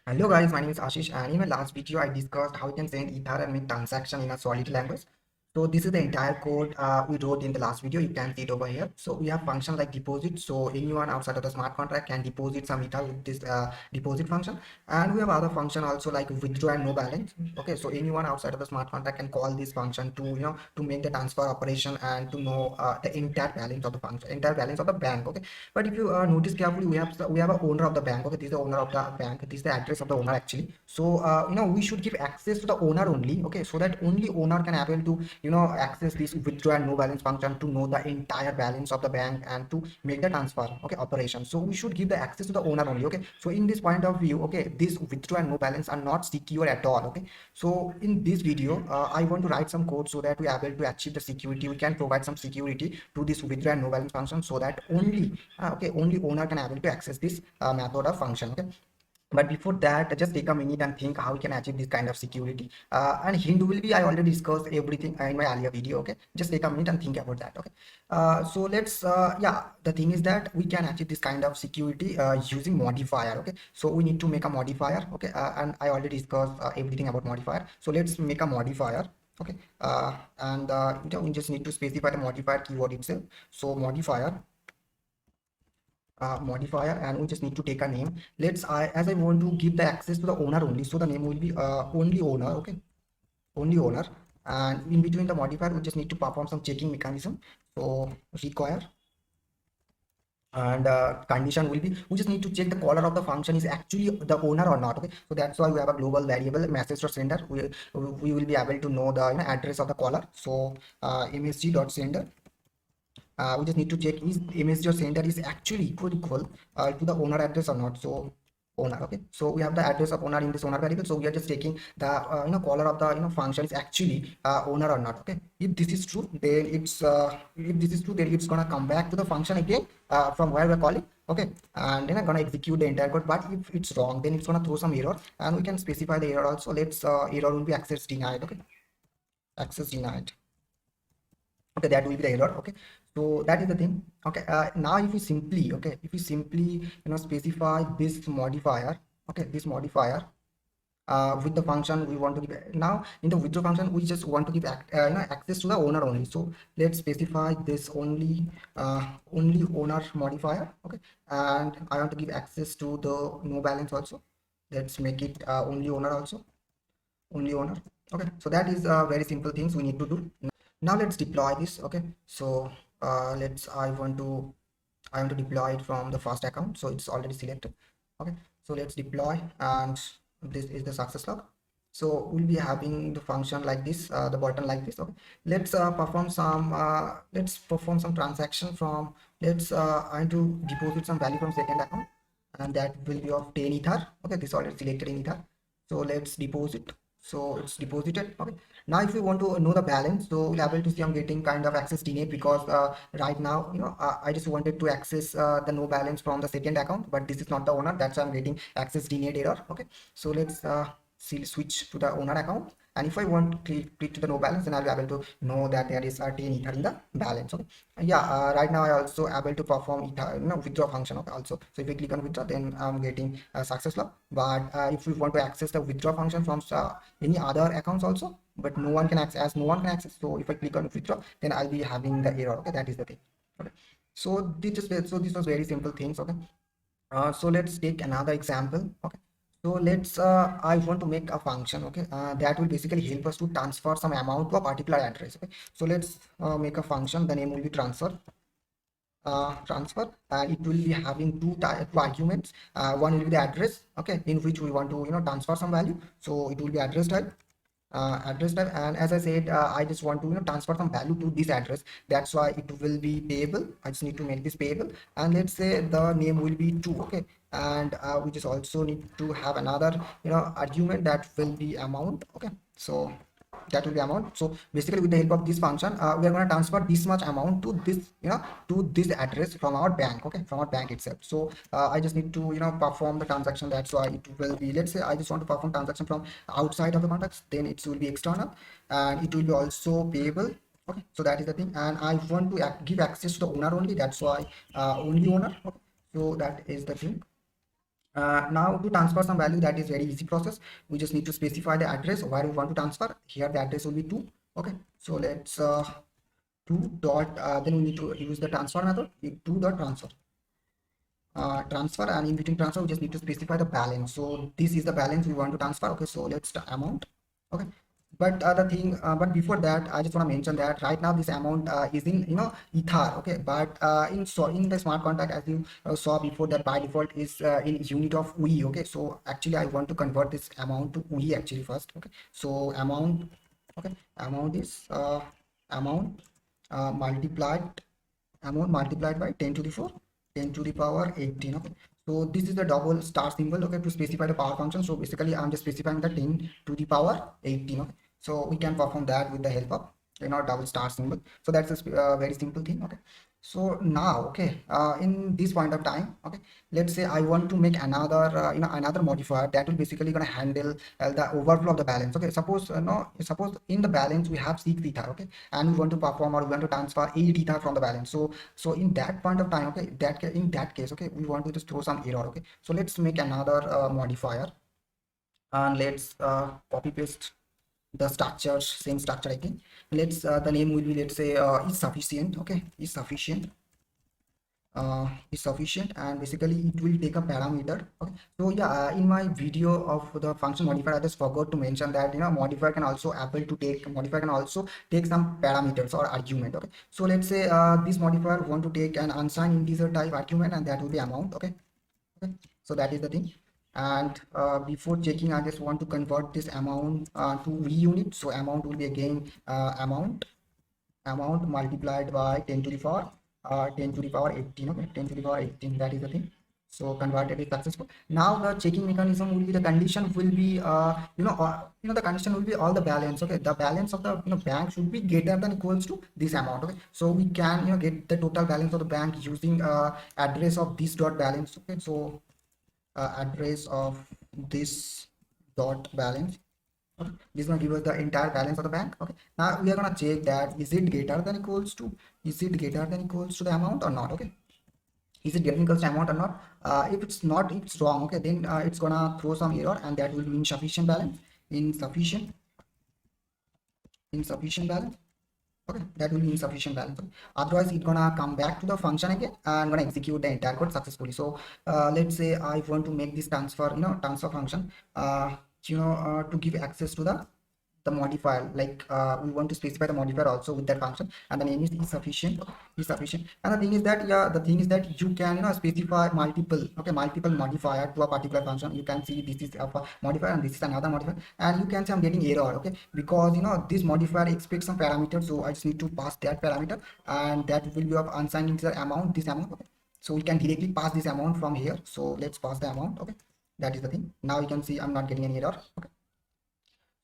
Hello guys, my name is Ashish, and in my last video I discussed how you can send Ether and make transaction in a Solidity language. So this is the entire code we wrote in the last video. You can see it over here. So we have function like deposit. So anyone outside of the smart contract can deposit some Ether with this deposit function. And we have other function also like withdraw and no balance. Okay, so anyone outside of the smart contract can call this function to to make the transfer operation and to know the entire balance of the function, entire balance of the bank. Okay, but if you notice carefully, we have a owner of the bank. Okay, this is the owner of the bank. This is the address of the owner actually. So we should give access to the owner only. Okay, so that only owner can able to access this withdraw and no balance function to know the entire balance of the bank and to make the transfer. Okay, operation. So we should give the access to the owner only. Okay, so in this point of view, okay, this withdraw and no balance are not secure at all. Okay, so in this video I want to write some code so that we are able to achieve the security. We can provide some security to this withdraw and no balance function so that only owner can able to access this method of function. Okay, but before that, just take a minute and think how we can achieve this kind of security. And hint will be I already discussed everything in my earlier video. Okay, just take a minute and think about that. Okay, so let's yeah, the thing is that we can achieve this kind of security using modifier. Okay, so we need to make a modifier. Okay, and I already discussed everything about modifier. So let's make a modifier. Okay, and we just need to specify the modifier keyword itself. So modifier, and we just need to take a name. As I want to give the access to the owner only, so the name will be only owner. Okay, only owner. And in between the modifier we just need to perform some checking mechanism. So require, and condition will be we just need to check the caller of the function is actually the owner or not. Okay, so that's why we have a global variable message to sender. We will be able to know the address of the caller. So msg.sender, we just need to check is image your sender is actually equal to the owner address or not. So owner. Okay, so we have the address of owner in this owner variable, so we are just checking the caller of the function is actually owner or not. Okay, if this is true, then it's gonna come back to the function again from where we're calling. Okay, and then I'm gonna execute the entire code. But if it's wrong, then it's gonna throw some error, and we can specify the error also. Let's error will be access denied. Okay, access denied. Okay, that will be the error. Okay, so that is the thing. Okay, now if you simply specify this modifier. Okay, this modifier with the function we want to give. Now in the withdraw function we just want to give access to the owner only. So let's specify this only owner modifier. Okay, and I want to give access to the no balance also. Let's make it only owner also, only owner. Okay, so that is very simple things we need to do. Now let's deploy this. Okay, so let's I want to deploy it from the first account, so it's already selected. Okay, so let's deploy, and this is the success log. So we'll be having the function like this, the button like this. Okay, let's perform some transaction from, I want to deposit some value from second account, and that will be of 10 ether. Okay, this already selected in ether, so let's deposit. So it's deposited. Okay, now if you want to know the balance, so we'll able to see I'm getting kind of access denied because right now I just wanted to access the no balance from the second account, but this is not the owner, that's why I'm getting access denied error. Okay, so let's switch to the owner account, and if I want to click to the no balance, then I'll be able to know that there is a 10 ether in the balance. Okay, yeah, right now I also able to perform ether, withdraw function. Okay, also, so if I click on withdraw, then I'm getting a success log. But if we want to access the withdraw function from any other accounts also, but no one can access, as no one can access, so if I click on withdraw, then I'll be having the error. Okay, that is the thing. Okay, so this was very simple things. Okay, so let's take another example. Okay, so let's I want to make a function. Okay, that will basically help us to transfer some amount to a particular address. Okay, so let's make a function. The name will be transfer, and it will be having two arguments. One will be the address, okay, in which we want to transfer some value, so it will be address type. And as I said, I just want to transfer some value to this address, that's why it will be payable. I just need to make this payable, and let's say the name will be 2. Okay, and we just also need to have another argument that will be amount. Okay, so that will be amount. So basically with the help of this function, we are going to transfer this much amount to this to this address from our bank. Okay, from our bank itself. So I just need to perform the transaction, that's why it will be, let's say I just want to perform transaction from outside of the context, then it will be external, and it will be also payable. Okay, so that is the thing, and I want to give access to the owner only, that's why only owner. Okay, so that is the thing. Now to transfer some value, that is very easy process. We just need to specify the address where we want to transfer. Here the address will be 2. Okay, so let's 2 dot then we need to use the transfer method, 2 dot transfer. Transfer, and in between transfer we just need to specify the balance. So this is the balance we want to transfer. Okay, so let's the amount. Okay, but but before that I just want to mention that right now this amount is in ether. Okay, but in the smart contract, as you saw before, that by default is in unit of UI. Okay, so actually I want to convert this amount to UI actually first. Okay, so amount, okay, amount is amount multiplied amount multiplied by 10 to the 4 10 to the power 18. Okay, so this is the double star symbol, okay, to specify the power function. So basically I'm just specifying the 10 to the power 18. Okay, so we can perform that with the help of double star symbol. So that's a very simple thing. Okay, so now, okay, in this point of time, okay, let's say I want to make another another modifier that will basically gonna handle the overflow of the balance. Okay, suppose no suppose in the balance we have 6 ether. Okay, and we want to perform, or we want to transfer 8 ether from the balance. So in that point of time, okay, in that case, okay, we want to just throw some error. Okay, so let's make another modifier, and let's copy paste the structure, same structure again. Let's the name will be, let's say, is sufficient. Okay, is sufficient, and basically it will take a parameter. Okay, so yeah, in my video of the function modifier I just forgot to mention that modifier can also take some parameters or argument. Okay, so let's say this modifier want to take an unsigned integer type argument, and that will be amount. Okay, okay, so that is the thing. And before checking, I just want to convert this amount to V unit. So amount will be again amount multiplied by 10 to the power 10 to the power 18. Okay, 10 to the power 18, that is the thing. So converted is successful. Now the checking mechanism will be, the condition will be the condition will be all the balance. Okay, the balance of the bank should be greater than equals to this amount. Okay, so we can get the total balance of the bank using address of this dot balance. Okay, so address of this dot balance. Okay, this is going to give us the entire balance of the bank. Okay, now we are going to check that is it greater than equals to the amount or not. Okay, is it greater than equals to amount or not? If it's not, if it's wrong, okay, then it's gonna throw some error, and that will be insufficient balance. Insufficient balance. Okay, that will be insufficient balance. Otherwise it's gonna come back to the function again and gonna execute the entire code successfully. So let's say I want to make this transfer function to give access to the modifier, like we want to specify the modifier also with that function, and the name is sufficient. And the thing is that, you can specify multiple modifier to a particular function. You can see this is a modifier and this is another modifier, and you can see I'm getting error. Okay, because this modifier expects some parameter, so I just need to pass that parameter, and that will be of unsigned integer amount, this amount. Okay, so we can directly pass this amount from here. So let's pass the amount. Okay, that is the thing. Now you can see I'm not getting any error. Okay,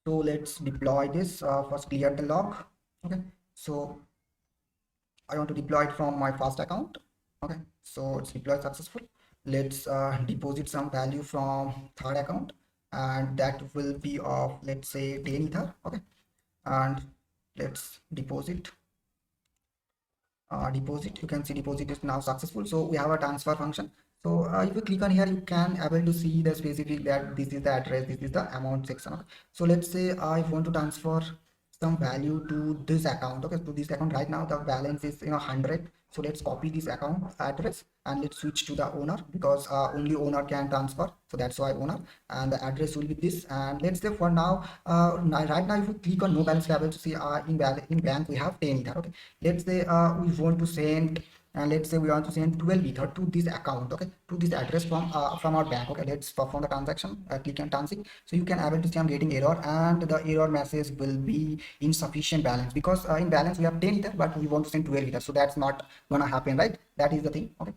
so let's deploy this. First clear the log. Okay, so I want to deploy it from my first account. Okay, so it's deployed successful. Let's deposit some value from third account, and that will be of, let's say, 10 ether. Okay, and let's deposit. You can see deposit is now successful. So we have a transfer function. So if you click on here, you can able to see the specific, that this is the address, this is the amount section. Okay, so let's say I want to transfer some value to this account. Okay, to this account right now the balance is 100. So let's copy this account address and let's switch to the owner, because only owner can transfer, so that's why owner, and the address will be this. And let's say for now, right now if you click on no balance level, to see in bank we have 10 ether. Okay, let's say we want to send, and let's say we want to send 12 ether to this account. Okay, to this address from our bank. Okay, let's perform the transaction. Click on transact. So you can able to see I'm getting error, and the error message will be insufficient balance, because in balance we have 10 ether, but we want to send 12 ether, so that's not gonna happen, right? That is the thing. Okay,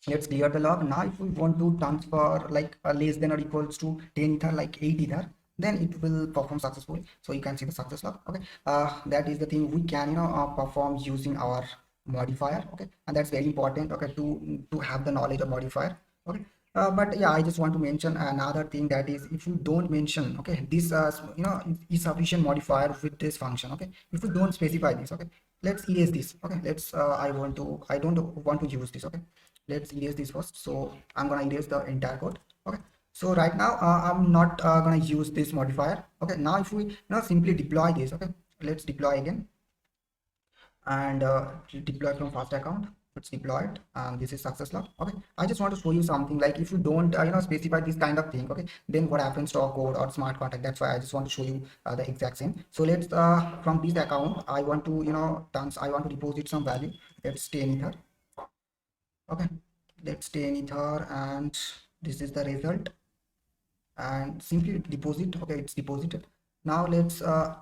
let's clear the log. Now if we want to transfer like less than or equals to 10 ether, like 8 ether, then it will perform successfully. So you can see the success log. Okay, that is the thing we can perform using our modifier. Okay, and that's very important. Okay, to have the knowledge of modifier. Okay, but yeah, I just want to mention another thing, that is, if you don't mention, okay, this is sufficient modifier with this function. Okay, if you don't specify this, okay, let's erase this. Okay, let's I don't want to use this. Okay, let's erase this first. So I'm gonna erase the entire code. Okay, so right now I'm not gonna use this modifier. Okay, now if we simply deploy this, okay, let's deploy again, and deploy from fast account. It's deployed and this is success log. Okay, I just want to show you something, like if you don't specify this kind of thing, okay, then what happens to our code or smart contract. That's why I just want to show you the exact same. So let's from this account I want to I want to deposit some value. Let's stay in ether. Okay, let's stay in ether, and this is the result, and simply deposit. Okay, it's deposited. Now let's I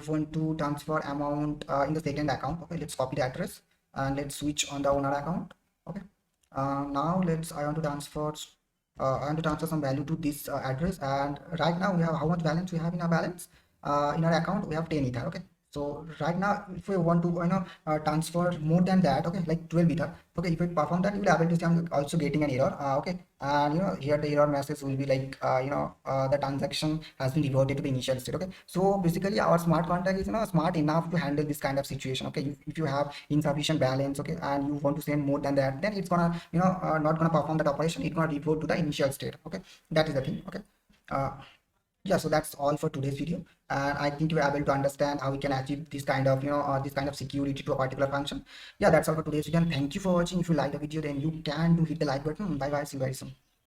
want to transfer amount in the second account. Okay, let's copy the address and let's switch on the owner account. Okay, now I want to transfer some value to this address, and right now we have how much balance we have in our balance in our account. We have 10 ether. Okay, so right now if we want to transfer more than that, okay, like 12 ether, okay, if we perform that, you will able to see I'm also getting an error. Okay, and here the error message will be like the transaction has been reverted to the initial state. Okay, so basically our smart contract is smart enough to handle this kind of situation. Okay, if you have insufficient balance, okay, and you want to send more than that, then it's gonna not gonna perform that operation. It's gonna revert to the initial state. Okay, that is the thing. Okay, uh, yeah, so that's all for today's video, and I think you are able to understand how we can achieve this kind of this kind of security to a particular function. Yeah, that's all for today's video, and thank you for watching. If you like the video, then you can do hit the like button. Bye bye, see you very soon.